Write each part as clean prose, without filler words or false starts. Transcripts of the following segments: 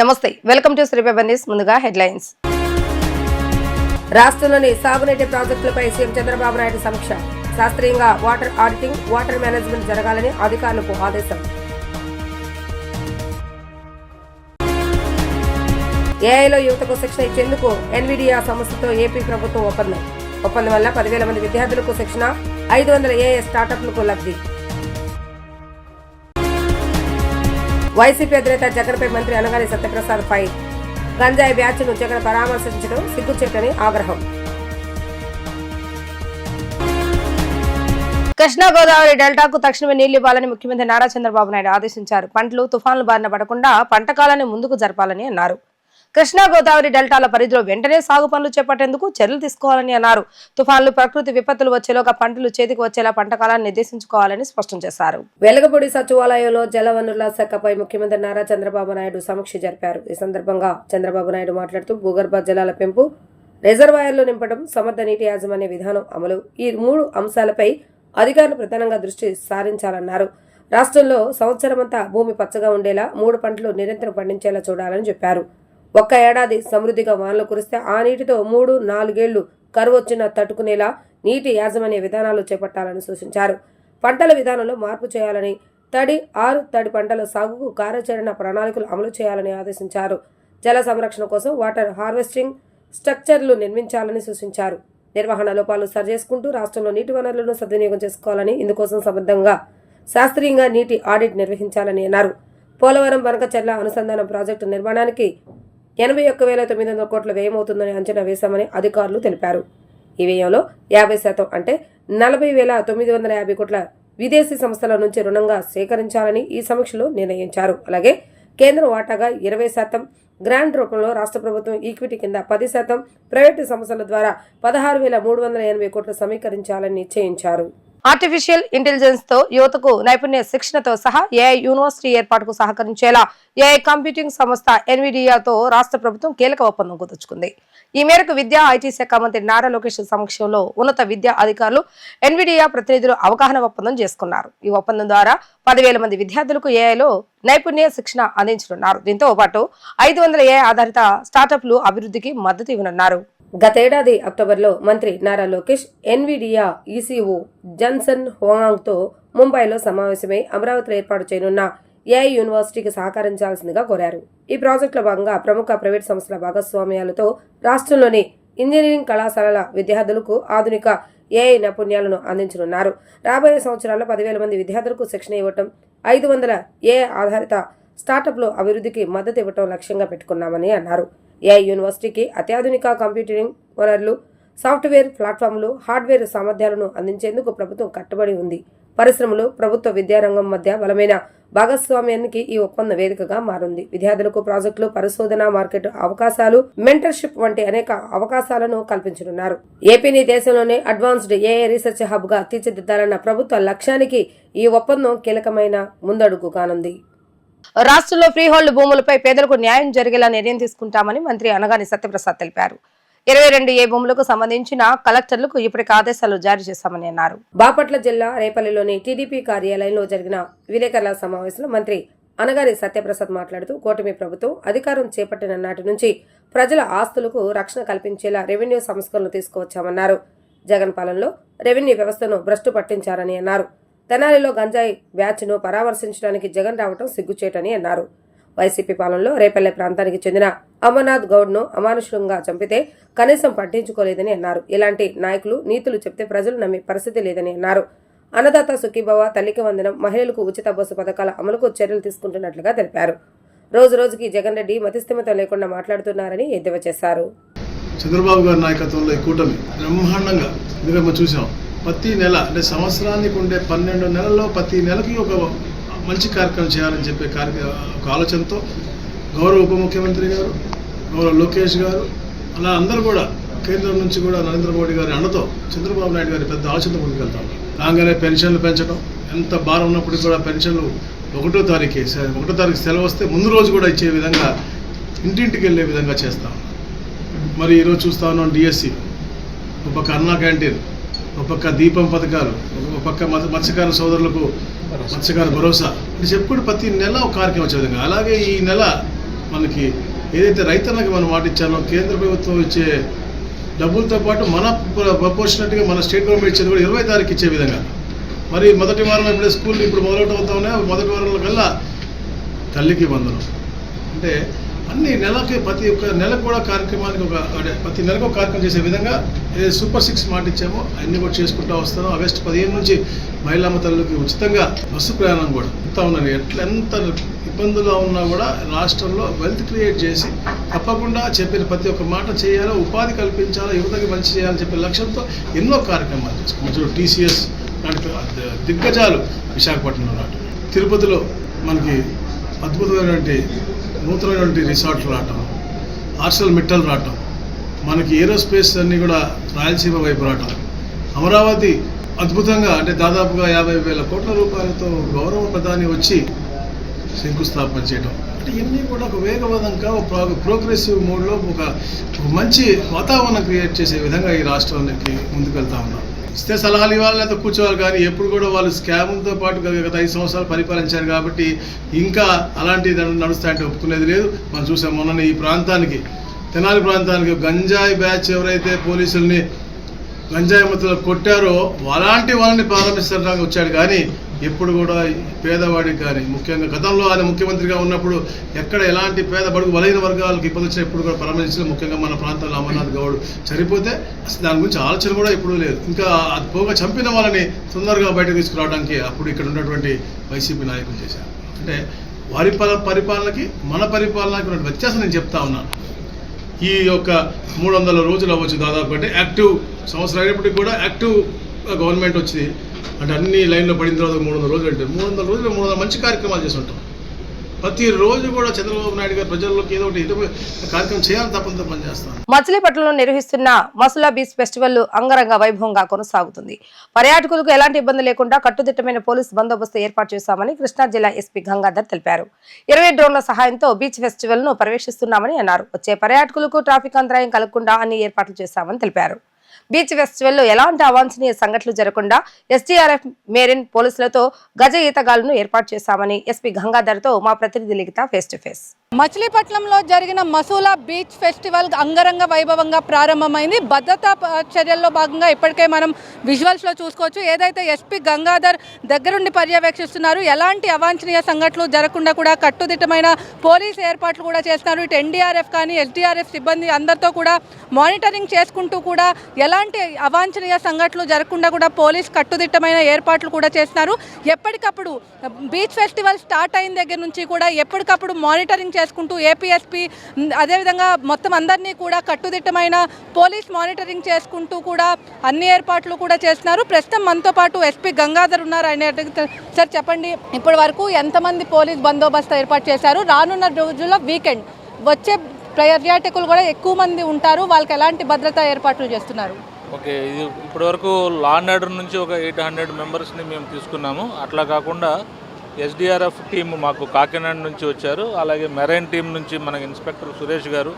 నమస్తే, welcome to శ్రీపేపర్ news. ముందుగా headlines. రాష్ట్రంలోని సాగునీటి ప్రాజెక్టులపై సీఎం చంద్రబాబు నాయుడు సమీక్ష. శాస్త్రీయంగా వాటర్ ఆడిటింగ్, వాటర్ మేనేజ్మెంట్ జరగాలని అధికారులకు ఆదేశం. ఏఐలో యువతకు శిక్షణ ఇచ్చేందుకు ఎన్విడియా సంస్థతో ఏపీ ప్రభుత్వం ఒప్పందం వల్ల 10,000 మంది విద్యార్థులకు శిక్షణ, 500 ఏఐ స్టార్టప్లకు లబ్ధి. వైసీపీ అధినేత జగన్పై మంత్రి అనగాని సత్యప్రసాద్ ఫైర్. గంజాయి బ్యాచ్ను జగన్ పరామర్శించడం సిగ్గుచేటని ఆగ్రహం. కృష్ణా గోదావరి డెల్టాకు తక్షణమే నీళ్లు ఇవ్వాలని ముఖ్యమంత్రి నారా చంద్రబాబు నాయుడు ఆదేశించారు. పంటలు తుఫాన్లు బారిన పడకుండా పంట కాలాన్ని ముందుకు జరపాలని అన్నారు. కృష్ణా గోదావరి డెల్టాల పరిధిలో వెంటనే సాగు పనులు చేపట్టేందుకు చర్యలు తీసుకోవాలని అన్నారు. తుఫాన్లు, ప్రకృతి విపత్తులు వచ్చేలోగా పంటలు చేతికి వచ్చేలా పంట కాలాన్ని నిర్దేశించుకోవాలని స్పష్టం చేశారు. వెలగపూడి సచివాలయంలో జలవనరుల శాఖపై ముఖ్యమంత్రి నారా చంద్రబాబు నాయుడు సమీక్ష జరిపారు. ఈ సందర్భంగా చంద్రబాబు నాయుడు మాట్లాడుతూ భూగర్భ జలాల పెంపు, రిజర్వాయర్లు నింపడం, సమర్థ నీటి యాజమాన్య విధానం అమలు, ఈ 3 అంశాలపై అధికారులు ప్రధానంగా దృష్టి సారించాలన్నారు. రాష్ట్రంలో సంవత్సరమంతా భూమి పచ్చగా ఉండేలా 3 పంటలు నిరంతరం పండించేలా చూడాలని చెప్పారు. ఒక్క ఏడాది సమృద్ధిగా వానలు కురిస్తే ఆ నీటితో 3-4 ఏళ్లు కరువు వచ్చినా తట్టుకునేలా నీటి యాజమాన్య విధానాలు చేపట్టాలని సూచించారు. పంటల విధానంలో మార్పు చేయాలని, తడి పంటల సాగుకు కార్యాచరణ ప్రణాళికలు అమలు చేయాలని ఆదేశించారు. జల సంరక్షణ కోసం వాటర్ హార్వెస్టింగ్ స్ట్రక్చర్లు నిర్మించాలని సూచించారు. నిర్వహణ లోపాలు సరిచేసుకుంటూ రాష్ట్రంలో నీటి వనరులను సద్వినియోగం చేసుకోవాలని, ఇందుకోసం సమర్థంగా శాస్త్రీయంగా నీటి ఆడిట్ నిర్వహించాలని అన్నారు. పోలవరం బనకచెర్ల అనుసంధానం ప్రాజెక్టు నిర్మాణానికి 81,900 కోట్ల వ్యయమవుతుందని అంచనా వేశామని అధికారులు తెలిపారు. ఈ వ్యయంలో 50% అంటే 40,950 కోట్ల విదేశీ సంస్థల నుంచి రుణంగా సేకరించాలని ఈ సమీక్షలో నిర్ణయించారు. అలాగే కేంద్రం వాటాగా 20%, గ్రాంట్ రూపంలో రాష్ట్ర ప్రభుత్వం ఈక్విటీ కింద 10%, ప్రైవేటు సంస్థల ద్వారా 16,380 కోట్లు సమీకరించాలని నిశ్చయించారు. ఆర్టిఫిషియల్ ఇంటెలిజెన్స్ తో యువతకు నైపుణ్య శిక్షణతో సహా ఏఐ యూనివర్సిటీ ఏర్పాటుకు సహకరించేలా ఏఐ కంప్యూటింగ్ సంస్థ ఎన్విడియాతో రాష్ట్ర ప్రభుత్వం కీలక ఒప్పందం కుదుర్చుకుంది. ఈ మేరకు విద్యా ఐటీ శాఖ మంత్రి నారా లోకేష్ సమక్షంలో ఉన్నత విద్యా అధికారులు, ఎన్విడియా ప్రతినిధులు అవగాహన ఒప్పందం చేసుకున్నారు. ఈ ఒప్పందం ద్వారా 10,000 మంది విద్యార్థులకు ఏఐలో నైపుణ్య శిక్షణ అందించనున్నారు. దీంతో పాటు 500 ఏఐ ఆధారిత స్టార్టప్లు అభివృద్ధికి మద్దతు ఇవ్వనున్నారు. గతేడాది అక్టోబర్లో మంత్రి Nara Lokesh Nvidia eco Johnson Huang తో ముంబైలో సమావేశమై అమరావతిలో ఏర్పాటు చేయనున్న ఏఐ యూనివర్సిటీకి సహకరించాల్సిందిగా కోరారు. ఈ ప్రాజెక్టులో భాగంగా ప్రముఖ ప్రైవేట్ సంస్థల భాగస్వామ్యాలతో రాష్ట్రంలోని ఇంజనీరింగ్ కళాశాలల విద్యార్థులకు ఆధునిక ఏఐ నైపుణ్యాలను అందించనున్నారు. రాబోయే సంవత్సరాల్లో 10,000 మంది విద్యార్థులకు శిక్షణ ఇవ్వటం, 500 ఏఐ ఆధారిత స్టార్టప్లు అభివృద్ధికి మద్దతు ఇవ్వటం లక్ష్యంగా పెట్టుకున్నామని అన్నారు. ఏఐ యూనివర్సిటీకి అత్యాధునిక కంప్యూటింగ్ వనరులు, సాఫ్ట్వేర్ ప్లాట్ఫామ్లు, హార్డ్వేర్ సామర్థ్యాలను అందించేందుకు ప్రభుత్వం కట్టుబడి ఉంది. పరిశ్రమలు, ప్రభుత్వ విద్యారంగం మధ్య బలమైన భాగస్వామ్యానికి ఈ ఒప్పందం వేదికగా మారింది. విద్యార్థులకు ప్రాజెక్టులు, పరిశోధన, మార్కెట్ అవకాశాలు, మెంటర్షిప్ వంటి అనేక అవకాశాలను కల్పించనున్నారు. ఏపీని దేశంలోనే అడ్వాన్స్డ్ ఏఐ రీసెర్చ్ హబ్ గా తీర్చిదిద్దాలన్న ప్రభుత్వ లక్ష్యానికి ఈ ఒప్పందం కీలకమైన ముందడుగు కానుంది. రాష్ట్రంలో ఫ్రీ హోల్డ్ భూములపై పేదలకు న్యాయం జరిగేలా నిర్ణయం తీసుకుంటామని మంత్రి అనగాని సత్యప్రసాద్ తెలిపారు. 22 భూములకు సంబంధించిన కలెక్టర్లకు ఇప్పటికే ఆదేశాలు జారీ చేశామని అన్నారు. బాపట్ల జిల్లా రేపల్లిలోని టీడీపీ కార్యాలయంలో జరిగిన విలేకరుల సమావేశంలో మంత్రి అనగాని సత్యప్రసాద్ మాట్లాడుతూ కూటమి ప్రభుత్వం అధికారం చేపట్టిన నాటి నుంచి ప్రజల ఆస్తులకు రక్షణ కల్పించేలా రెవెన్యూ సంస్కరణలు తీసుకువచ్చామన్నారు. జగన్ పాలనలో రెవెన్యూ వ్యవస్థను భ్రష్టు పట్టించారని అన్నారు. తెనాలిలో గంజాయి బ్యాచ్ను పరామర్శించడానికి జగన్ రావడం సిగ్గుచేటని అన్నారు. వైసీపీ పాలనలో రేపల్లె ప్రాంతానికి చెందిన అమర్నాథ్ గౌడ్ను అమానుషంగా చంపితే కనీసం పట్టించుకోలేదని అన్నారు. ఇలాంటి నాయకులు నీతులు చెప్తే ప్రజలు నమ్మే పరిస్థితి లేదని అన్నారు. అన్నదాత సుఖీభవ, తల్లికి వందనం, మహిళలకు ఉచిత బస్సు పథకాల అమలుకు చర్యలు తీసుకుంటున్నట్లుగా తెలిపారు. రోజు రోజుకి జగన్ రెడ్డి మతిస్థిమితం లేకుండా మాట్లాడుతున్నారని ఎద్దేవా చేశారు. చంద్రబాబు గారి నాయకత్వంలో ఈ కూటమి బ్రహ్మాండంగా మనం చూసాం. ప్రతి నెల అంటే సంవత్సరానికి ఉండే 12 నెలల్లో ప్రతి నెలకి ఒక మంచి కార్యక్రమం చేయాలని చెప్పే ఒక ఆలోచనతో గౌరవ ఉప ముఖ్యమంత్రి గారు, గౌరవ లోకేష్ గారు, అలా అందరూ కూడా కేంద్రం నుంచి కూడా నరేంద్ర మోడీ గారి అండతో చంద్రబాబు నాయుడు గారి పెద్ద ఆలోచనతో ముందుకెళ్తాం. రాగానే పెన్షన్లు పెంచడం, ఎంత భారం ఉన్నప్పటికీ కూడా పెన్షన్లు 1వ తారీఖు సెలవు వస్తే ముందు రోజు కూడా ఇచ్చే విధంగా ఇంటింటికి వెళ్ళే విధంగా చేస్తాం. మరి ఈరోజు చూస్తా ఉన్నాం డిఎస్సి, ఒక పక్క అన్నా క్యాంటీన్, ఒక పక్క దీపం పథకాలు, ఒక పక్క మత్స్యకార సోదరులకు మత్స్యకార భరోసా అని చెప్పుకుంటూ ప్రతి నెల ఒక కార్యక్రమం వచ్చే విధంగా. అలాగే ఈ నెల మనకి ఏదైతే రైతన్నకి మనం మాట ఇచ్చానో కేంద్ర ప్రభుత్వం ఇచ్చే డబ్బులతో పాటు మన ప్రపోర్షనట్గా మన స్టేట్ గవర్నమెంట్ ఇచ్చేది కూడా 20 తారీఖు ఇచ్చే విధంగా. మరి మొదటి వారం ఎప్పుడే స్కూల్ ఇప్పుడు మొదలవుతా ఉన్నాయి, మొదటి వారంలో కల్లా తల్లికి వందనం అంటే అన్ని నెలకి ప్రతి ఒక్క నెలకు కూడా కార్యక్రమానికి ప్రతి నెలకు ఒక కార్యక్రమం చేసే విధంగా సూపర్ 6 మాట ఇచ్చామో అన్నీ కూడా చేసుకుంటూ వస్తాను. ఆగస్టు 15 నుంచి మహిళామ్మ తల్లులకి ఉచితంగా బస్సు ప్రయాణం కూడా ఇస్తూ ఉన్నాను. ఎంత ఇబ్బందుల్లో ఉన్నా కూడా రాష్ట్రంలో వెల్త్ క్రియేట్ చేసి తప్పకుండా చెప్పిన ప్రతి ఒక్క మాట చేయాలో, ఉపాధి కల్పించాలో, యువతకి మంచి చేయాలని చెప్పే లక్ష్యంతో ఎన్నో కార్యక్రమాలు చేసుకున్నాం. TCS లాంటి దిగ్గజాలు విశాఖపట్నంలో రావటం, తిరుపతిలో మనకి అద్భుతమైనటువంటి నూతనమైనటువంటి రిసార్ట్లు రావటం, ఆర్సెల్ మిట్టల్ రావటం, మనకి ఏరోస్పేస్ అన్నీ కూడా రాయలసీమ వైపు రావటం, అమరావతి అద్భుతంగా అంటే దాదాపుగా 50,000 కోట్ల రూపాయలతో గౌరవ ప్రధాని వచ్చి శంకుస్థాపన చేయడం అంటే ఇవన్నీ కూడా ఒక వేగవంతంగా ప్రోగ్రెసివ్ మోడ్లో ఒక మంచి వాతావరణం క్రియేట్ చేసే విధంగా ఈ రాష్ట్రానికి ముందుకు వెళ్తా ఉన్నాం. ఇస్తే సలహాలు ఇవ్వాలి లేదా కూర్చోవాలి, కానీ ఎప్పుడు కూడా వాళ్ళు స్కామ్తో పాటు గత 5 సంవత్సరాలు పరిపాలించారు కాబట్టి ఇంకా అలాంటి నడుస్తాయంటే ఒప్పుకునేది లేదు. మనం చూసాం మొన్న ఈ ప్రాంతానికి, తెనాలి ప్రాంతానికి గంజాయి బ్యాచ్ ఎవరైతే పోలీసుల్ని గంజాయి మత్తులో కొట్టారో అలాంటి వాళ్ళని ప్రారంభించడానికి వచ్చాడు, కానీ ఎప్పుడు కూడా పేదవాడికి కానీ, ముఖ్యంగా గతంలో ఆయన ముఖ్యమంత్రిగా ఉన్నప్పుడు ఎక్కడ ఎలాంటి పేద బడుగు బలైన వర్గాలకు ఇబ్బంది వచ్చినా ఎప్పుడు కూడా పరామర్శించలేదు. ముఖ్యంగా మన ప్రాంతంలో అమర్నాథ్ గౌడ్ చనిపోతే అసలు దాని గురించి ఆలోచన కూడా ఎప్పుడూ లేదు. ఇంకా అది పోగా చంపిన వాళ్ళని తొందరగా బయటకు తీసుకురావడానికి అప్పుడు ఇక్కడ ఉన్నటువంటి వైసీపీ నాయకులు చేశారు. అంటే వారి పరిపాలనకి మన పరిపాలనకి ఉన్న వ్యత్యాసం నేను చెప్తా ఉన్నాను. ఈ యొక్క 300 రోజులు అవ్వచ్చు దాదాపు, అంటే యాక్టివ్ సంవత్సరం అయినప్పటికీ కూడా యాక్టివ్ గవర్నమెంట్ వచ్చింది అంటే అన్ని లైన్లో పడిన తర్వాత 300 రోజులు అంటే 300 రోజులు 300 మంచి కార్యక్రమాలు చేసి ఉంటాం. ప్రతిరోజు కూడా చంద్రబాబు నాయుడు గారు ప్రజల్లోకి ఏదో ఒకటి కార్యక్రమం చేయాలని తప్పనితో పనిచేస్తాను. మచిలీపట్నంలో నిర్వహిస్తున్న మసులా బీచ్ ఫెస్టివల్ అంగరంగ వైభవంగా కొనసాగుతుంది. పర్యాటకులకు ఎలాంటి ఇబ్బంది లేకుండా కట్టుదిట్టమైన పోలీసు బందోబస్తు ఏర్పాటు చేశామని కృష్ణా జిల్లా ఎస్పీ గంగాధర్ తెలిపారు. 20 డ్రోన్ల సహాయంతో బీచ్ ఫెస్టివల్ ను పర్యవేక్షిస్తున్నామని అన్నారు. వచ్చే పర్యాటకులకు ట్రాఫిక్ అంతరాయం కలగకుండా అన్ని ఏర్పాట్లు చేశామని తెలిపారు. బీచ్ ఫెస్టివల్ లో ఎలాంటి అవాంఛనీయ సంఘటనలు జరగకుండా SDRF, మెరైన్ పోలీసులతో గజ ఈతగాళ్లను ఏర్పాటు చేశామని ఎస్పీ గంగాధర్ తో మా ప్రతినిధి లిఖిత ఫేస్ టు ఫేస్. మచిలీపట్నంలో జరిగిన మసూలా బీచ్ ఫెస్టివల్ అంగరంగ వైభవంగా ప్రారంభమైంది. భద్రతా చర్యల్లో భాగంగా ఇప్పటికే మనం విజువల్స్లో చూసుకోవచ్చు. ఏదైతే ఎస్పీ గంగాధర్ దగ్గరుండి పర్యవేక్షిస్తున్నారు, ఎలాంటి అవాంఛనీయ సంఘటనలు జరగకుండా కూడా కట్టుదిట్టమైన పోలీస్ ఏర్పాట్లు కూడా చేస్తున్నారు. ఇటు NDRF కానీ SDRF సిబ్బంది అందరితో కూడా మానిటరింగ్ చేసుకుంటూ కూడా ఎలాంటి అవాంఛనీయ సంఘటనలు జరగకుండా కూడా పోలీస్ కట్టుదిట్టమైన ఏర్పాట్లు కూడా చేస్తున్నారు. ఎప్పటికప్పుడు బీచ్ ఫెస్టివల్ స్టార్ట్ అయిన దగ్గర నుంచి కూడా ఎప్పటికప్పుడు మానిటరింగ్ చేసుకుంటూ APSP అదేవిధంగా మొత్తం అందరినీ కూడా కట్టుదిట్టమైన పోలీస్ మానిటరింగ్ చేసుకుంటూ కూడా అన్ని ఏర్పాట్లు కూడా చేస్తున్నారు. ప్రస్తుతం మనతో పాటు ఎస్పీ గంగాధర్ ఉన్నారు. ఆయన సార్ చెప్పండి, ఇప్పటి వరకు ఎంతమంది పోలీస్ బందోబస్తు ఏర్పాటు చేశారు? రానున్న రోజుల్లో వీకెండ్ వచ్చే పర్యాటకులు కూడా ఎక్కువ మంది ఉంటారు, వాళ్ళకి ఎలాంటి భద్రతా ఏర్పాట్లు చేస్తున్నారు? ఓకే, ఇది ఇప్పటివరకు లా అండ్ ఆర్డర్ నుంచి ఒక 800 మెంబర్స్ని మేము తీసుకున్నాము. అట్లా కాకుండా SDRF టీం మాకు కాకినాడ నుంచి వచ్చారు, అలాగే మెరైన్ టీం నుంచి మన ఇన్స్పెక్టర్ సురేష్ గారు,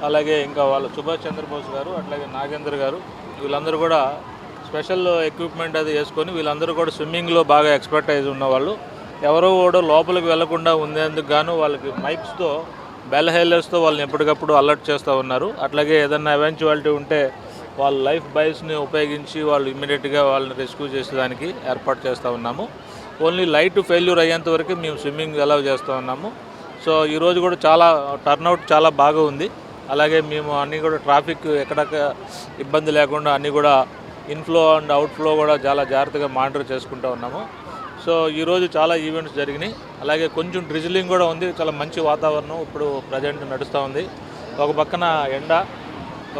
అలాగే ఇంకా వాళ్ళ సుభాష్ చంద్రబోస్ గారు, అట్లాగే నాగేంద్ర గారు, వీళ్ళందరూ కూడా స్పెషల్ ఎక్విప్మెంట్ అది వేసుకొని వీళ్ళందరూ కూడా స్విమ్మింగ్లో బాగా ఎక్స్పర్టైజ్ ఉన్నవాళ్ళు. ఎవరో కూడా లోపలికి వెళ్లకుండా ఉండేందుకు గాను వాళ్ళకి మైక్స్తో బెల్ హైలర్స్తో వాళ్ళని ఎప్పటికప్పుడు అలర్ట్ చేస్తూ ఉన్నారు. అట్లాగే ఏదన్నా ఎవెన్చువాలిటీ ఉంటే వాళ్ళ లైఫ్ బాయ్స్ని ఉపయోగించి వాళ్ళు ఇమ్మీడియట్గా వాళ్ళని రెస్క్యూ చేసేదానికి ఏర్పాటు చేస్తూ ఉన్నాము. ఓన్లీ లైట్ ఫెయిల్యూర్ అయ్యేంత వరకు మేము స్విమ్మింగ్ అలౌ చేస్తూ ఉన్నాము. సో ఈరోజు కూడా చాలా టర్న్అవుట్ చాలా బాగా ఉంది. అలాగే మేము అన్నీ కూడా ట్రాఫిక్ ఎక్కడ ఇబ్బంది లేకుండా అన్నీ కూడా ఇన్ఫ్లో అండ్ అవుట్ఫ్లో కూడా చాలా జాగ్రత్తగా మానిటర్ చేసుకుంటూ ఉన్నాము. సో ఈరోజు చాలా ఈవెంట్స్ జరిగినాయి. అలాగే కొంచెం డ్రిజిలింగ్ కూడా ఉంది. చాలా మంచి వాతావరణం ఇప్పుడు ప్రజెంట్ నడుస్తూ ఉంది. ఒక పక్కన ఎండ,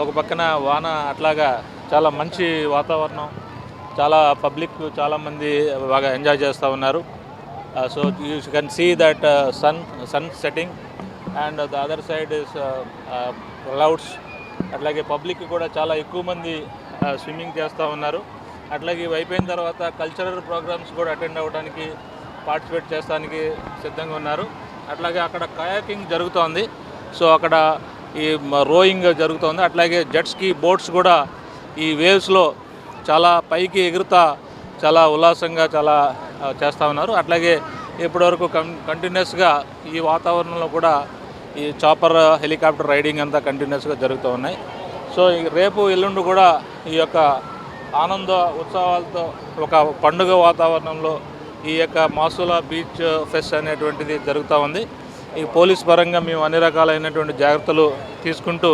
ఒక పక్కన వాన, అట్లాగా చాలా మంచి వాతావరణం. చాలా పబ్లిక్ చాలామంది బాగా ఎంజాయ్ చేస్తూ ఉన్నారు. So you can see that sun setting and the other side is clouds. అట్లాగే పబ్లిక్ కూడా చాలా ఎక్కువ మంది స్విమ్మింగ్ చేస్తూ ఉన్నారు. అట్లాగే ఇవి అయిపోయిన తర్వాత కల్చరల్ ప్రోగ్రామ్స్ కూడా అటెండ్ అవ్వడానికి, పార్టిసిపేట్ చేయడానికి సిద్ధంగా ఉన్నారు. అట్లాగే అక్కడ కయాకింగ్ జరుగుతోంది. సో అక్కడ ఈ రోయింగ్ జరుగుతోంది. అట్లాగే జెట్స్కి బోట్స్ కూడా ఈ వేవ్స్లో చాలా పైకి ఎగురుతా చాలా ఉల్లాసంగా చాలా చేస్తూ ఉన్నారు. అట్లాగే ఇప్పటివరకు కంటిన్యూస్గా ఈ వాతావరణంలో కూడా ఈ చాపర్ హెలికాప్టర్ రైడింగ్ అంతా కంటిన్యూస్గా జరుగుతూ ఉన్నాయి. సో రేపు ఎల్లుండి కూడా ఈ యొక్క ఆనంద ఉత్సవాలతో ఒక పండుగ వాతావరణంలో ఈ యొక్క మాసులా బీచ్ ఫెస్ట్ అనేటువంటిది జరుగుతూ ఉంది. ఈ పోలీస్ పరంగా మేము అన్ని రకాలైనటువంటి జాగ్రత్తలు తీసుకుంటూ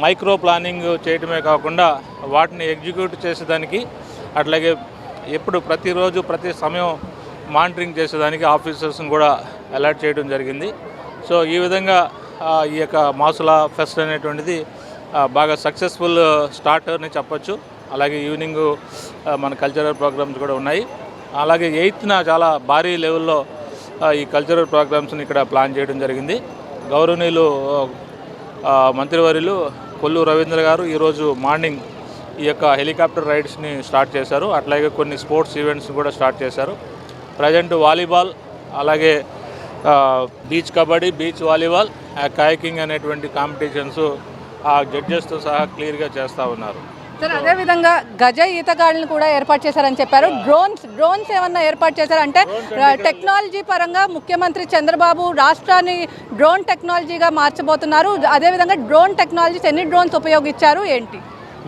మైక్రో ప్లానింగ్ చేయటమే కాకుండా వాటిని ఎగ్జిక్యూట్ చేసేదానికి, అట్లాగే ఎప్పుడు ప్రతిరోజు ప్రతి సమయం మానిటరింగ్ చేసేదానికి ఆఫీసర్స్ని కూడా అలర్ట్ చేయడం జరిగింది. సో ఈ విధంగా ఈ యొక్క మాసులా ఫెస్ట్ అనేటువంటిది బాగా సక్సెస్ఫుల్ స్టార్ట్ అని చెప్పొచ్చు. అలాగే ఈవినింగ్ మన కల్చరల్ ప్రోగ్రామ్స్ కూడా ఉన్నాయి. అలాగే 8న చాలా భారీ లెవెల్లో ఈ కల్చరల్ ప్రోగ్రామ్స్ని ఇక్కడ ప్లాన్ చేయడం జరిగింది. గౌరవనీయులు మంత్రివర్యులు కొల్లు రవీంద్ర గారు ఈరోజు మార్నింగ్ ఈ యొక్క హెలికాప్టర్ రైడ్స్ని స్టార్ట్ చేశారు. అట్లాగే కొన్ని స్పోర్ట్స్ ఈవెంట్స్ కూడా స్టార్ట్ చేశారు. ప్రజెంట్ వాలీబాల్, అలాగే beach kabaddi, beach volleyball, kayaking అనేటువంటి కాంపిటీషన్స్ ఆ జడ్జెస్తో సహా క్లియర్గా చేస్తూ ఉన్నారు. సార్, అదేవిధంగా గజ ఈతగాళ్ళని కూడా ఏర్పాటు చేశారని చెప్పారు. డ్రోన్స్ ఏమన్నా ఏర్పాటు చేశారంటే టెక్నాలజీ పరంగా ముఖ్యమంత్రి చంద్రబాబు రాష్ట్రాన్ని డ్రోన్ టెక్నాలజీగా మార్చబోతున్నారు. అదేవిధంగా డ్రోన్ టెక్నాలజీస్ ఎన్ని డ్రోన్స్ ఉపయోగించారు ఏంటి?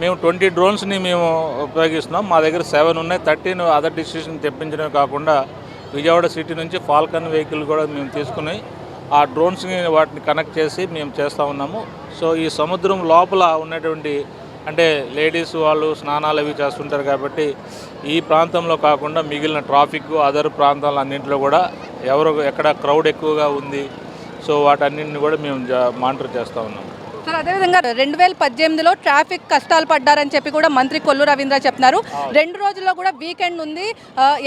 మేము 20 డ్రోన్స్ని మేము ఉపయోగిస్తున్నాం. మా దగ్గర 7 ఉన్నాయి. 13 అదర్ డిస్ట్రిక్ట్స్ని తెప్పించడమే కాకుండా విజయవాడ సిటీ నుంచి ఫాల్కన్ వెహికల్ కూడా మేము తీసుకుని ఆ డ్రోన్స్ని వాటిని కనెక్ట్ చేసి మేము చేస్తూ ఉన్నాము. సో ఈ సముద్రం లోపల ఉన్నటువంటి అంటే లేడీస్ వాళ్ళు స్నానాలు అవి చేస్తుంటారు కాబట్టి ఈ ప్రాంతంలో కాకుండా మిగిలిన ట్రాఫిక్ అదర్ ప్రాంతాలన్నింటిలో కూడా ఎక్కడ క్రౌడ్ ఎక్కువగా ఉంది, సో వాటన్నింటిని కూడా మేము మానిటర్ చేస్తూ ఉన్నాము. సార్, అదేవిధంగా 2018లో ట్రాఫిక్ కష్టాలు పడ్డారని చెప్పి కూడా మంత్రి కొల్లు రవీంద్ర చెప్తున్నారు. 2 రోజుల్లో కూడా వీకెండ్ ఉంది.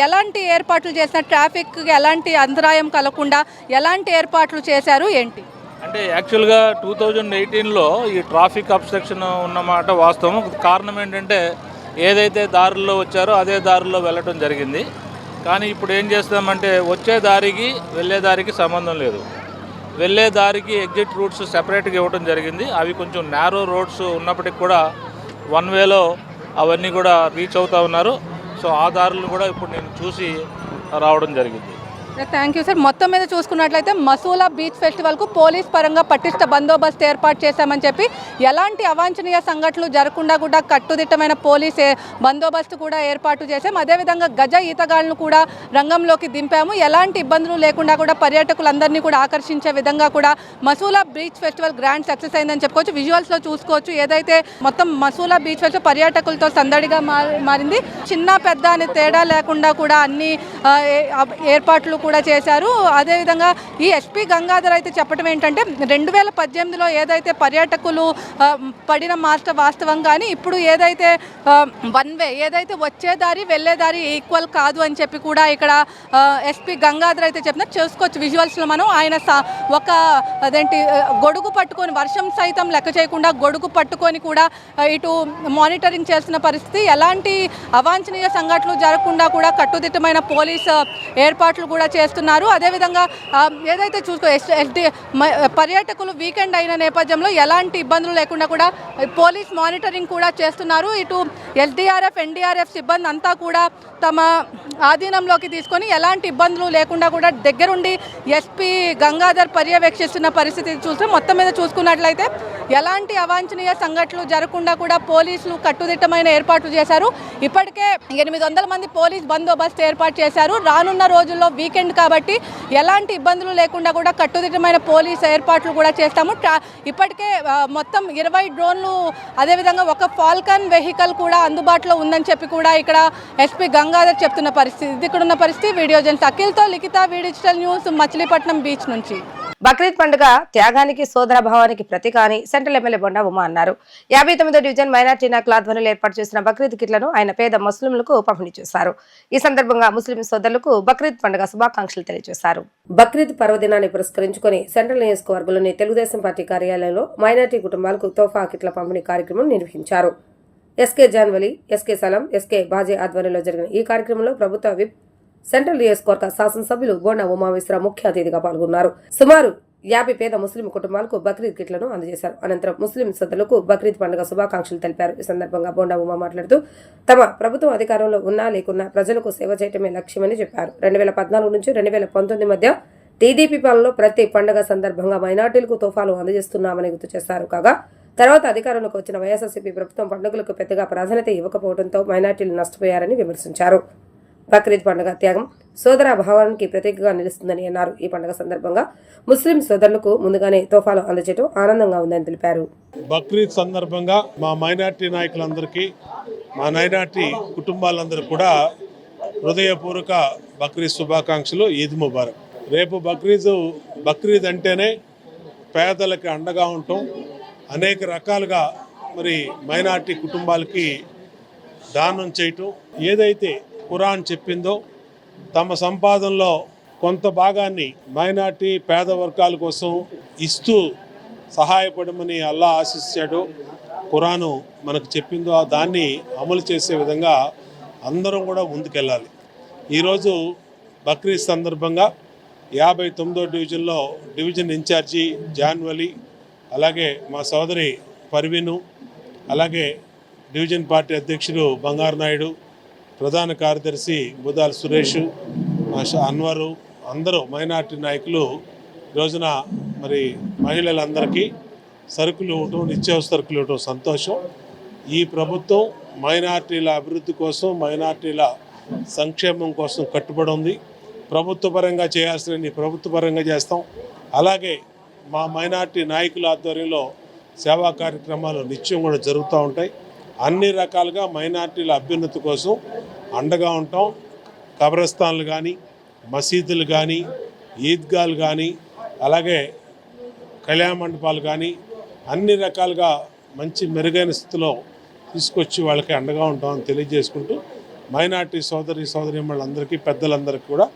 ఎలాంటి ఏర్పాట్లు చేసిన, ట్రాఫిక్కి ఎలాంటి అంతరాయం కలగకుండా ఎలాంటి ఏర్పాట్లు చేశారు ఏంటి? అంటే యాక్చువల్గా 2018లో ఈ ట్రాఫిక్ అబ్స్ట్రక్షన్ ఉన్నమాట వాస్తవం. కారణం ఏంటంటే ఏదైతే దారుల్లో వచ్చారో అదే దారిలో వెళ్ళటం జరిగింది. కానీ ఇప్పుడు ఏం చేస్తామంటే వచ్చే దారికి వెళ్ళే దారికి సంబంధం లేదు. వెళ్ళే దారికి ఎగ్జిట్ రూట్స్ సెపరేట్గా ఇవ్వడం జరిగింది. అవి కొంచెం నేరో రోడ్స్ ఉన్నప్పటికి కూడా 1 వేలో అవన్నీ కూడా రీచ్ అవుతూ ఉన్నారు. సో ఆ దారులను కూడా ఇప్పుడు నేను చూసి రావడం జరిగింది. Thank you sir. మొత్తం మీద చూసుకున్నట్లయితే మసూలా బీచ్ ఫెస్టివల్కు పోలీస్ పరంగా పటిష్ట బందోబస్తు ఏర్పాటు చేశామని చెప్పి ఎలాంటి అవాంఛనీయ సంఘటనలు జరగకుండా కూడా కట్టుదిట్టమైన పోలీస్ బందోబస్తు కూడా ఏర్పాటు చేశాం. అదేవిధంగా గజ ఈతగాళ్లను కూడా రంగంలోకి దింపాము. ఎలాంటి ఇబ్బందులు లేకుండా కూడా పర్యాటకులందరినీ కూడా ఆకర్షించే విధంగా కూడా Masula beach festival grand success అయిందని చెప్పుకోవచ్చు. విజువల్స్లో చూసుకోవచ్చు. ఏదైతే మొత్తం మసూలా బీచ్ ఫెస్టివల్ పర్యాటకులతో సందడిగా మారింది. చిన్న పెద్ద అనే తేడా లేకుండా కూడా అన్ని ఏర్పాట్లు కూడా చేశారు. అదేవిధంగా ఈ ఎస్పీ గంగాధర్ అయితే చెప్పడం ఏంటంటే 2018లో ఏదైతే పర్యాటకులు పడిన మాస్టర్ వాస్తవం, కానీ ఇప్పుడు ఏదైతే 1 వే ఏదైతే వచ్చే దారి వెళ్ళే దారి ఈక్వల్ కాదు అని చెప్పి కూడా ఇక్కడ ఎస్పీ గంగాధర్ అయితే చెప్తున్నారు. చూసుకోవచ్చు విజువల్స్లో మనం. ఆయన ఒక గొడుగు పట్టుకొని, వర్షం సైతం లెక్క చేయకుండా గొడుగు పట్టుకొని కూడా ఇటు మానిటరింగ్ చేస్తున్న పరిస్థితి. ఎలాంటి అవాంఛనీయ సంఘటనలు జరగకుండా కూడా కట్టుదిట్టమైన పోలీస్ ఏర్పాట్లు కూడా చేస్తున్నారు. అదేవిధంగా ఏదైతే పర్యాటకులు వీకెండ్ అయిన నేపథ్యంలో ఎలాంటి ఇబ్బందులు లేకుండా కూడా పోలీస్ మానిటరింగ్ కూడా చేస్తున్నారు. ఇటు ఎస్డీఆర్ఎఫ్, ఎన్డీఆర్ఎఫ్ సిబ్బంది అంతా కూడా తమ ఆధీనంలోకి తీసుకొని ఎలాంటి ఇబ్బందులు లేకుండా కూడా దగ్గరుండి ఎస్పీ గంగాధర్ పర్యవేక్షిస్తున్న పరిస్థితి చూస్తే మొత్తం మీద చూసుకున్నట్లయితే ఎలాంటి అవాంఛనీయ సంఘటనలు జరగకుండా కూడా పోలీసులు కట్టుదిట్టమైన ఏర్పాట్లు చేశారు. ఇప్పటికే 800 మంది పోలీస్ బందోబస్తు ఏర్పాటు చేశారు. రానున్న రోజుల్లో వీకెండ్ కాబట్టి ఎలాంటి ఇబ్బందులు లేకుండా కూడా కట్టుదిట్టమైన పోలీస్ ఏర్పాట్లు కూడా చేస్తాము. ఇప్పటికే మొత్తం 20 డ్రోన్లు, అదేవిధంగా ఒక ఫాల్కన్ వెహికల్ కూడా అందుబాటులో ఉందని చెప్పి కూడా ఇక్కడ ఎస్పీ గంగాధర్ చెప్తున్న పరిస్థితి. ఇక్కడున్న పరిస్థితి. వీడియో జర్నలిస్ట్ అఖిల్తో లిఖిత, డిజిటల్ న్యూస్, మచిలీపట్నం బీచ్ నుంచి. బక్రీద్ పండుగ త్యాగానికి, సోదర భావానికి ప్రతీక అని సెంట్రల్ ఎమ్మెల్యే బొండా ఉమా అన్నారు. 59వ డివిజన్ మైనార్టీ నాయకుల ఆధ్వర్యంలో ఏర్పాటు చేసిన బక్రీద్ కిట్లను ఆయన పేద ముస్లింలకు పంపిణీ చేశారు. ఈ సందర్భంగా ముస్లిం సోదరులకు బక్రీద్ పండుగ శుభాకాంక్షలు తెలియజేశారు. బక్రీద్ పర్వదినాన్ని పురస్కరించుకుని సెంట్రల్ నియోజకవర్గంలోని తెలుగుదేశం పార్టీ కార్యాలయంలో మైనార్టీ కుటుంబాలకు తోఫా కిట్ల పంపిణీ కార్యక్రమం నిర్వహించారు. ఎస్కే జాన్వలి, ఎస్కే సలం, ఎస్కే బాజే ఆధ్వర్యంలో జరిగిన ఈ కార్యక్రమంలో ప్రభుత్వ విప్, సెంట్రల్ నియోజకవర్గ శాసనసభ్యులు బోండా ఉమామిశ్రా ముఖ్య అతిథిగా పాల్గొన్నారు. సుమారు 50 పేద ముస్లిం కుటుంబాలకు బక్రీద్ కిట్లను అందజేశారు. అనంతరం ముస్లిం సోదరులకు బక్రీద్ పండుగ శుభాకాంక్షలు తెలిపారు. ఈ సందర్భంగా బోండా ఉమా మాట్లాడుతూ తమ ప్రభుత్వం అధికారంలో ఉన్నా లేకున్నా ప్రజలకు సేవ చేయటమే లక్ష్యమని చెప్పారు. 2014 నుంచి 2019 మధ్య టీడీపీ పాలనలో ప్రతి పండుగ సందర్భంగా మైనార్టీలకు తోఫాలు అందజేస్తున్నామని గుర్తు చేశారు. కాగా తర్వాత అధికారంలోకి వచ్చిన వైఎస్ఆర్సీపీ ప్రభుత్వం పండుగలకు పెద్దగా ప్రాధాన్యత ఇవ్వకపోవడంతో మైనార్టీలు నష్టపోయారని విమర్శించారు. బక్రీద్ పండుగ త్యాగం, సోదర భావానికి ప్రతీకగా నిలుస్తుందని అన్నారు. ఈ పండుగ సందర్భంగా ముస్లిం సోదరులకు ముందుగానే తోఫాలు అందజేయడం ఆనందంగా ఉందని తెలిపారు. బక్రీద్ సందర్భంగా మా మైనార్టీ నాయకులందరికీ, మా మైనార్టీ కుటుంబాలందరూ కూడా హృదయపూర్వక బక్రీద్ శుభాకాంక్షలు. ఈద్ ముబారక్. రేపు బక్రీద్ అంటేనే పేదలకి అండగా ఉండటం, అనేక రకాలుగా మరి మైనార్టీ కుటుంబాలకి దానం చేయటం, ఏదైతే ఖురాన్ చెప్పిందో తమ సంపాదనలో కొంత భాగాన్ని మైనార్టీ పేద వర్గాల కోసం ఇస్తూ సహాయపడమని అల్లా ఆశించాడు. ఖురాను మనకు చెప్పిందో దాన్ని అమలు చేసే విధంగా అందరం కూడా ముందుకెళ్ళాలి. ఈరోజు బక్రీద్ సందర్భంగా 59వ డివిజన్లో డివిజన్ ఇన్ఛార్జి జాన్వలి, అలాగే మా సోదరి పర్వీను, అలాగే డివిజన్ పార్టీ అధ్యక్షుడు బంగారు నాయుడు, ప్రధాన కార్యదర్శి బుధాల సురేష్, అన్వరు, అందరూ మైనార్టీ నాయకులు రోజున మరి మహిళలందరికీ సరుకులు ఇవ్వటం, నిత్యావసర సరుకులు ఇవ్వటం సంతోషం. ఈ ప్రభుత్వం మైనార్టీల అభివృద్ధి కోసం, మైనార్టీల సంక్షేమం కోసం కట్టుబడి ఉంది. ప్రభుత్వ పరంగా చేయాల్సిన ప్రభుత్వ పరంగా చేస్తాం. అలాగే మా మైనార్టీ నాయకుల ఆధ్వర్యంలో సేవా కార్యక్రమాలు నిత్యం కూడా జరుగుతూ ఉంటాయి. అన్ని రకాలుగా మైనార్టీల అభ్యున్నతి కోసం అండగా ఉంటాం. కబ్రస్థాన్లు కానీ, మసీదులు కానీ, ఈద్గాలు కానీ, అలాగే కళ్యాణ మండపాలు కానీ అన్ని రకాలుగా మంచి మెరుగైన స్థితిలో తీసుకొచ్చి వాళ్ళకి అండగా ఉంటామని తెలియజేసుకుంటూ మైనార్టీ సోదరీమణులందరికీ, పెద్దలందరికీ కూడా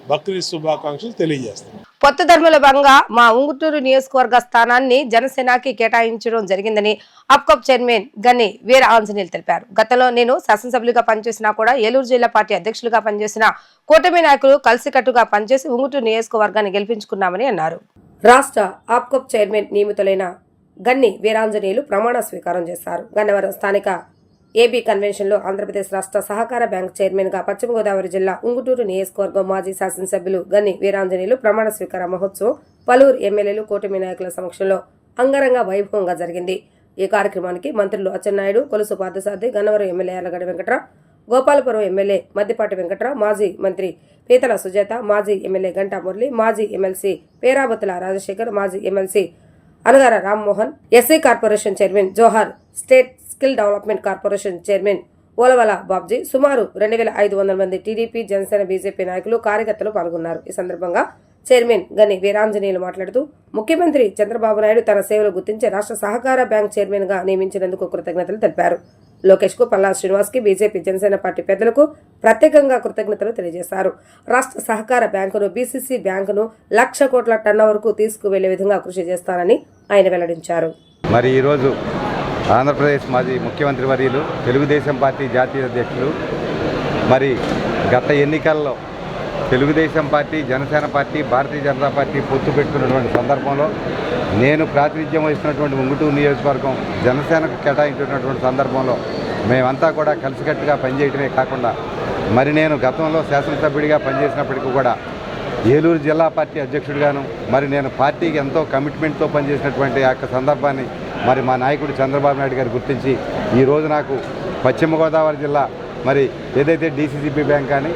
బక్రీద్ శుభాకాంక్షలు తెలియజేస్తాం. కొత్త ధర్మలో భాగంగా మా ఉంగుటూరు నియోజకవర్గ స్థానాన్ని జనసేనకి కేటాయించడం జరిగిందని అప్కప్ చైర్మన్ గన్ని వీర ఆంజనేయులు తెలిపారు. గతంలో నేను శాసనసభ్యులుగా పనిచేసినా కూడా ఏలూరు జిల్లా పార్టీ అధ్యక్షులుగా పనిచేసిన కూటమి నాయకులు కలిసికట్టుగా పనిచేసి ఉంగుటూరు నియోజకవర్గాన్ని గెలిపించుకున్నామని అన్నారు. రాష్ట్ర అప్కప్ చైర్మన్ నియమితులైన గన్ని వీరాంజనేయులు ప్రమాణ స్వీకారం చేశారు. గన్నవరం స్థానిక ఏబీ కన్వెన్షన్లో ఆంధ్రప్రదేశ్ రాష్ట్ర సహకార బ్యాంక్ చైర్మన్గా పశ్చిమ గోదావరి జిల్లా ఉంగుటూరు నియోజకవర్గం మాజీ శాసనసభ్యులు గన్ని వీరాంజనేయులు ప్రమాణ స్వీకార మహోత్సవం పలువురు ఎమ్మెల్యేలు, కూటమి నాయకుల సమక్షంలో అంగరంగ వైభవంగా జరిగింది. ఈ కార్యక్రమానికి మంత్రులు అచ్చెన్నాయుడు, కొలుసు పార్థసారథి, గన్నవరం ఎమ్మెల్యే యార్లగడ్డ వెంకట్రావు, గోపాలపురం ఎమ్మెల్యే మద్దిపాటి వెంకట్రావు, మాజీ మంత్రి పీతల సుజాత, మాజీ ఎమ్మెల్యే గంటా మురళి, మాజీ ఎమ్మెల్సీ పేరాబతుల రాజశేఖర్, మాజీ MLC Anagara Rammohan, SC corporation chairman Johar, state skill development corporation chairman Olavala Babji, సుమారు 2500 మంది టీడీపీ, జనసేన, బీజేపీ నాయకులు, కార్యకర్తలు పాల్గొన్నారు. ఈ సందర్భంగా చైర్మన్ గని వీరాంజనేయులు మాట్లాడుతూ ముఖ్యమంత్రి చంద్రబాబు నాయుడు తన సేవలు గుర్తించి రాష్ట్ర సహకార బ్యాంక్ చైర్మన్ గా నియమించినందుకు కృతజ్ఞతలు తెలిపారు. లోకేష్ కు, పల్లా శ్రీనివాస్ కి, బీజేపీ, జనసేన పార్టీ పెద్దలకు ప్రత్యేకంగా కృతజ్ఞతలు తెలియజేశారు. రాష్ట్ర సహకార బ్యాంకును, బీసీసీ బ్యాంకును 1,00,000 కోట్ల టర్నోవర్కు తీసుకువెళ్లే విధంగా కృషి చేస్తానని ఆయన వెల్లడించారు. మరి ఈరోజు ఆంధ్రప్రదేశ్ మాజీ ముఖ్యమంత్రి వర్యులు, తెలుగుదేశం పార్టీ జాతీయ అధ్యక్షులు, మరి గత ఎన్నికల్లో Telugu Desam party, Janasena party, Bharatiya Janata party పొత్తు పెట్టుకున్నటువంటి సందర్భంలో నేను ప్రాతినిధ్యం వహిస్తున్నటువంటి ఉంగుటూరు నియోజకవర్గం జనసేనకు కేటాయించినటువంటి సందర్భంలో మేమంతా కూడా కలిసికట్టుగా పనిచేయటమే కాకుండా మరి నేను గతంలో శాసనసభ్యుడిగా పనిచేసినప్పటికీ కూడా ఏలూరు జిల్లా పార్టీ అధ్యక్షుడిగాను మరి నేను పార్టీకి ఎంతో కమిట్మెంట్తో పనిచేసినటువంటి ఆ సందర్భాన్ని మరి మా నాయకుడు చంద్రబాబు నాయుడు గారు గుర్తించి ఈరోజు నాకు పశ్చిమ గోదావరి జిల్లా మరి ఏదైతే డీసీసీబీ బ్యాంక్ కానీ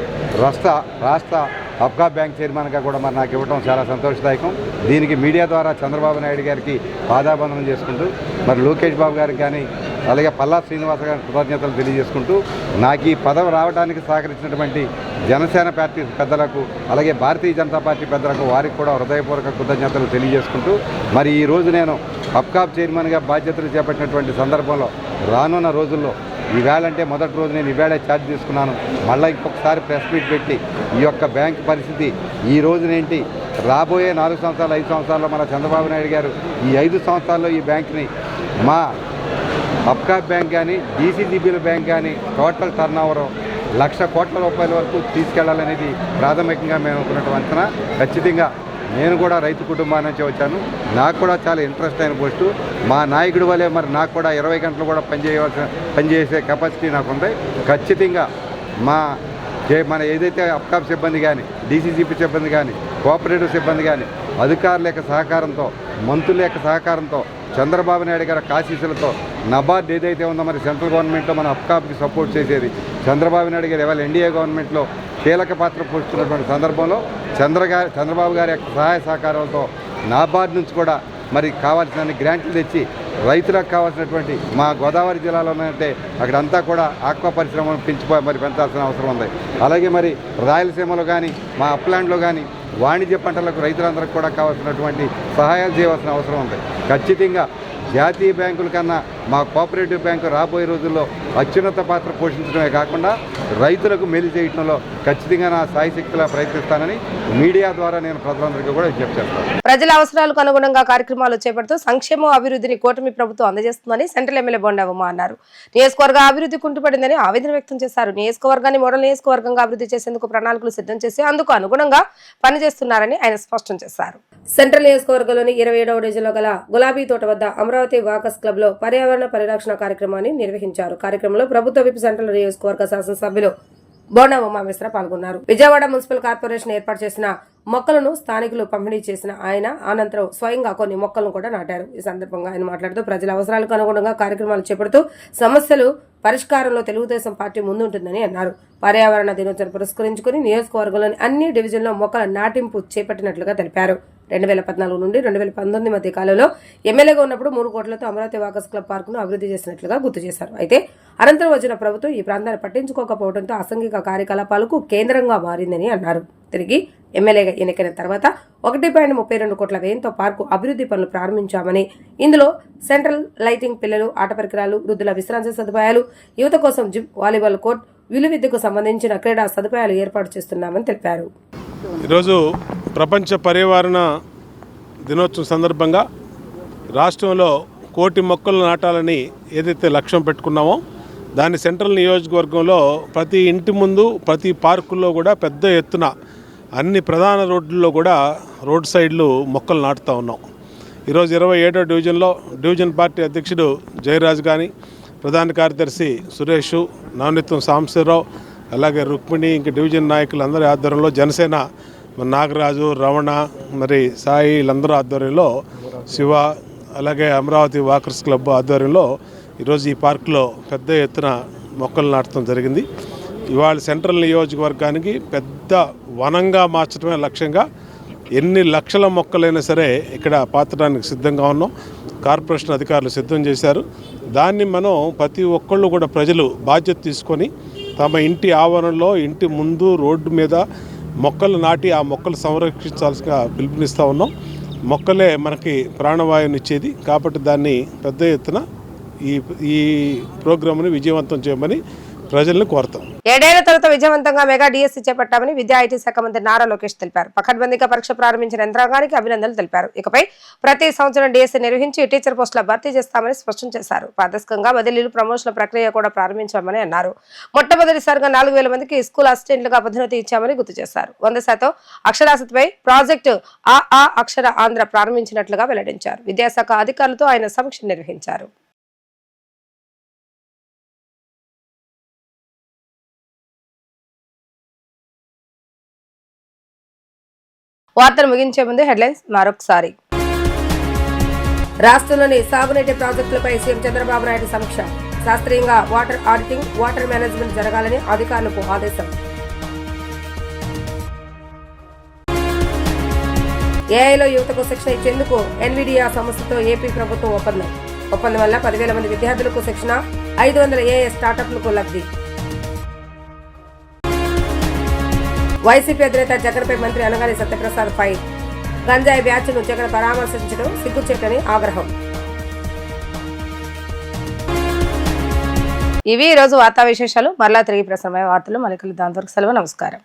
రాష్ట్ర అప్కా బ్యాంక్ చైర్మన్గా కూడా మరి నాకు ఇవ్వడం చాలా సంతోషదాయకం. దీనికి మీడియా ద్వారా చంద్రబాబు నాయుడు గారికి పాదాబంధనం చేసుకుంటూ మరి లోకేష్ బాబు గారికి కానీ అలాగే పల్లా శ్రీనివాస గారికి కృతజ్ఞతలు తెలియజేసుకుంటూ నాకు ఈ పదవి రావడానికి సహకరించినటువంటి జనసేన పార్టీ పెద్దలకు అలాగే భారతీయ జనతా పార్టీ పెద్దలకు వారికి కూడా హృదయపూర్వక కృతజ్ఞతలు తెలియజేసుకుంటూ మరి ఈరోజు నేను అప్కాప్ చైర్మన్గా బాధ్యతలు చేపట్టినటువంటి సందర్భంలో రానున్న రోజుల్లో ఈవేళంటే మొదటి రోజు నేను ఈవేళ ఛార్జ్ తీసుకున్నాను. మళ్ళీ ఇంకొకసారి ప్రెస్ మీట్ పెట్టి ఈ యొక్క బ్యాంక్ పరిస్థితి ఈ రోజునేంటి, రాబోయే 4 సంవత్సరాలు 5 సంవత్సరాల్లో మన చంద్రబాబు నాయుడు గారు ఈ 5 సంవత్సరాల్లో ఈ బ్యాంక్ని మా అప్కాప్ బ్యాంక్ కానీ డీసీసీబీల బ్యాంక్ కానీ టోటల్ టర్న్ ఓవర్ 1,00,000 కోట్ల రూపాయల వరకు తీసుకెళ్లాలనేది ప్రాథమికంగా మేము అనుకున్నటువంటి అంచనా. ఖచ్చితంగా నేను కూడా రైతు కుటుంబాన్ని నుంచి వచ్చాను. నాకు కూడా చాలా ఇంట్రెస్ట్ అయిన పోస్టు. మా నాయకుడి వల్లే మరి నాకు కూడా 20 గంటలు కూడా పనిచేసే కెపాసిటీ నాకు ఉంది. ఖచ్చితంగా మా మన ఏదైతే అప్కాప్ సిబ్బంది కానీ, డీసీసీపీ సిబ్బంది కానీ, కోఆపరేటివ్ సిబ్బంది కానీ అధికారుల యొక్క సహకారంతో, మంత్రుల యొక్క సహకారంతో, చంద్రబాబు నాయుడు గారి ఆశీస్సులతో నబార్డ్ ఏదైతే ఉందో మరి సెంట్రల్ గవర్నమెంట్లో మన అప్కాప్కి సపోర్ట్ చేసేది చంద్రబాబు నాయుడు గారు ఇవాళ ఎన్డీఏ గవర్నమెంట్లో కీలక పాత్ర పోషిస్తున్నటువంటి సందర్భంలో చంద్రబాబు గారి యొక్క సహాయ సహకారాలతో నాబార్డ్ నుంచి కూడా మరి కావాల్సిన గ్రాంట్లు తెచ్చి రైతులకు కావాల్సినటువంటి మా గోదావరి జిల్లాలో ఉన్నట్టే అక్కడంతా కూడా ఆక్వా పరిశ్రమను పెంచాల్సిన అవసరం ఉంది. అలాగే మరి రాయలసీమలో కానీ మా అప్లాండ్లో కానీ వాణిజ్య పంటలకు రైతులందరికీ కూడా కావాల్సినటువంటి సహాయాలు చేయవలసిన అవసరం ఉంది. ఖచ్చితంగా జాతీయ బ్యాంకుల కన్నా మా కోఆపరేటివ్ బ్యాంకు రాబోయే రోజుల్లో అత్యున్నత పాత్ర పోషించడమే కాకుండా రైతులకు మేలు చేయడంలో ఖచ్చితంగా నా సాయశక్తిలా ప్రయత్నిస్తానని మీడియా ద్వారా నేను ప్రజలందరికీ కూడా విజ్ఞప్తి చేస్తాను. ప్రజల అవసరాలకు అనుగుణంగా కార్యక్రమాలు చేపడుతూ సంక్షేమ అభివృద్ధిని కూటమి ప్రభుత్వం అందజేస్తుందని సెంట్రల్ ఎమ్మెల్యే బొండా ఉమ అన్నారు. నియోజకవర్గ అభివృద్ధి కుంటుపడిందని ఆవేదన వ్యక్తం చేశారు. నియోజకవర్గాన్ని మోడల్ నియోజకవర్గంగా అభివృద్ధి చేసేందుకు ప్రణాళికలు సిద్ధం చేసి అందుకు అనుగుణంగా పనిచేస్తున్నారని ఆయన స్పష్టం చేశారు. సెంట్రల్ నియోజకవర్గంలోని 27వ డివిజన్లో గల గులాబీ తోట వద్ద అమరావతి వాకర్స్ క్లబ్ లో పర్యావరణ పరిరక్షణ కార్యక్రమాన్ని నిర్వహించారు. కార్యక్రమంలో ప్రభుత్వ విప్ సెంట్రల్ నియోజకవర్గ శాసనసభ్యులు బోండా ఉమామేశ్వర పాల్గొన్నారు. విజయవాడ మున్సిపల్ కార్పొరేషన్ ఏర్పాటు చేసిన మొక్కలను స్థానికులు పంపిణీ చేసిన ఆయన అనంతరం స్వయంగా కొన్ని మొక్కలను కూడా నాటారు. ఈ సందర్భంగా ఆయన మాట్లాడుతూ ప్రజల అవసరాలకు అనుగుణంగా కార్యక్రమాలు చేపడుతూ సమస్యలు పరిష్కారంలో తెలుగుదేశం పార్టీ ముందుంటుందని అన్నారు. పర్యావరణ దినోత్సవం పురస్కరించుకుని నియోజకవర్గంలోని అన్ని డివిజన్లో మొక్కల నాటింపు చేపట్టినట్లుగా తెలిపారు. 2014 నుండి 2019 మధ్య కాలంలో ఎమ్మెల్యేగా ఉన్నప్పుడు 3 కోట్లతో అమరావతి వాకర్స్ క్లబ్ పార్కును అభివృద్ధి చేసినట్లుగా గుర్తు చేశారు. అయితే అనంతరం వచ్చిన ప్రభుత్వం ఈ ప్రాంతాన్ని పట్టించుకోకపోవడంతో అసాంఘిక కార్యకలాపాలకు కేంద్రంగా మారిందని అన్నారు. తిరిగి ఎమ్మెల్యేగా ఎన్నికైన తర్వాత 1.32 కోట్ల వ్యయంతో పార్కు అభివృద్ధి పనులు ప్రారంభించామని, ఇందులో సెంట్రల్ లైటింగ్, పిల్లలు ఆట పరికరాలు, వృద్ధుల విశ్రాంతి సదుపాయాలు, యువత కోసం జిమ్, వాలీబాల్ కోర్ట్, విలువిద్యకు సంబంధించిన క్రీడా సదుపాయాలు ఏర్పాటు చేస్తున్నామని తెలిపారు. ఈరోజు ప్రపంచ పర్యావరణ దినోత్సవం సందర్భంగా రాష్ట్రంలో 1 కోటి మొక్కలు నాటాలని ఏదైతే లక్ష్యం పెట్టుకున్నామో దాని సెంట్రల్ నియోజకవర్గంలో ప్రతి ఇంటి ముందు, ప్రతి పార్కుల్లో కూడా పెద్ద ఎత్తున అన్ని ప్రధాన రోడ్లలో కూడా రోడ్ సైడ్లు మొక్కలు నాటుతూ ఉన్నాం. ఈరోజు 27వ డివిజన్లో డివిజన్ పార్టీ అధ్యక్షుడు జయరాజ్ కానీ, ప్రధాన కార్యదర్శి సురేష్, నవనీతం సాంబశివరావు, అలాగే రుక్మిణి, ఇంక డివిజన్ నాయకులందరి ఆధ్వర్యంలో జనసేన నాగరాజు, రమణ, మరి సాయి వీళ్ళందరూ ఆధ్వర్యంలో, శివ, అలాగే అమరావతి వాకర్స్ క్లబ్ ఆధ్వర్యంలో ఈరోజు ఈ పార్కులో పెద్ద ఎత్తున మొక్కలు నాటడం జరిగింది. ఇవాళ సెంట్రల్ నియోజకవర్గానికి పెద్ద వనంగా మార్చడమే లక్ష్యంగా ఎన్ని లక్షల మొక్కలైనా సరే ఇక్కడ పాతడానికి సిద్ధంగా ఉన్నాం. కార్పొరేషన్ అధికారులు సిద్ధం చేశారు. దాన్ని మనం ప్రతి ఒక్కళ్ళు కూడా ప్రజలు బాధ్యత తీసుకొని తమ ఇంటి ఆవరణలో, ఇంటి ముందు, రోడ్డు మీద మొక్కలు నాటి ఆ మొక్కలు సంరక్షించాల్సిగా పిలుపునిస్తూ ఉన్నాం. మొక్కలే మనకి ప్రాణవాయువుని ఇచ్చేది కాబట్టి దాన్ని పెద్ద ఎత్తున ఈ ప్రోగ్రామ్ని విజయవంతం చేయమని ప్రజలను కోరుతాం. 7 ఏళ్ల తర్వాత విజయవంతంగా మెగా డిఎస్సీ చేపట్టామని విద్యా ఐటీ శాఖ మంత్రి నారా లోకేష్ తెలిపారు. పకడ్బందీగా పరీక్ష ప్రారంభించిన యంత్రాంగానికి అభినందనలు తెలిపారు. ఇకపై ప్రతి సంవత్సరం డిఎస్సీ నిర్వహించి టీచర్ పోస్టుల భర్తీ చేస్తామని స్పష్టం చేశారు. పారదర్శకంగా బదిలీలు, ప్రమోషన్ల ప్రక్రియ కూడా ప్రారంభించామని అన్నారు. మొట్టమొదటిసారిగా 4000 మందికి స్కూల్ అసిస్టెంట్లుగా పదోన్నతి ఇచ్చామని గుర్తు చేశారు. 100% అక్షరాస్యతపై ప్రాజెక్టు ఆ అక్షర ఆంధ్ర ప్రారంభించినట్లుగా వెల్లడించారు. విద్యాశాఖ అధికారులతో ఆయన సమీక్ష నిర్వహించారు. వార్తలు ముగించే ముందు హెడ్లైన్స్ మరొకసారి. రాష్ట్రంలోని సాగునీటి ప్రాజెక్టులపై సీఎం చంద్రబాబు నాయుడు సమీక్ష. శాస్త్రీయంగా వాటర్ ఆడిటింగ్, వాటర్ మేనేజ్మెంట్ జరగాలని అధికారులకు ఆదేశం. ఏఐలో యువతకు శిక్షణ ఇచ్చేందుకు ఎన్విడియా సంస్థతో ఏపీ ప్రభుత్వం ఒప్పందం వల్ల 10,000 మంది విద్యార్థులకు శిక్షణ, 500 ఏఐ స్టార్టప్లకు లబ్ధి. వైసీపీ అధినేత జగన్పై మంత్రి అనగాని సత్యప్రసాద్ పై గంజాయి బ్యాచ్ను జగన్ పరామర్శించడం సిగ్గుచేటని ఆగ్రహం. ఇవి ఈ రోజు వార్తా విశేషాలు. మరలా తిరిగి ప్రసారమయ్యే వార్తలు మళ్ళీ కలుద్దాం. అంతవరకు సెలవు. నమస్కారం.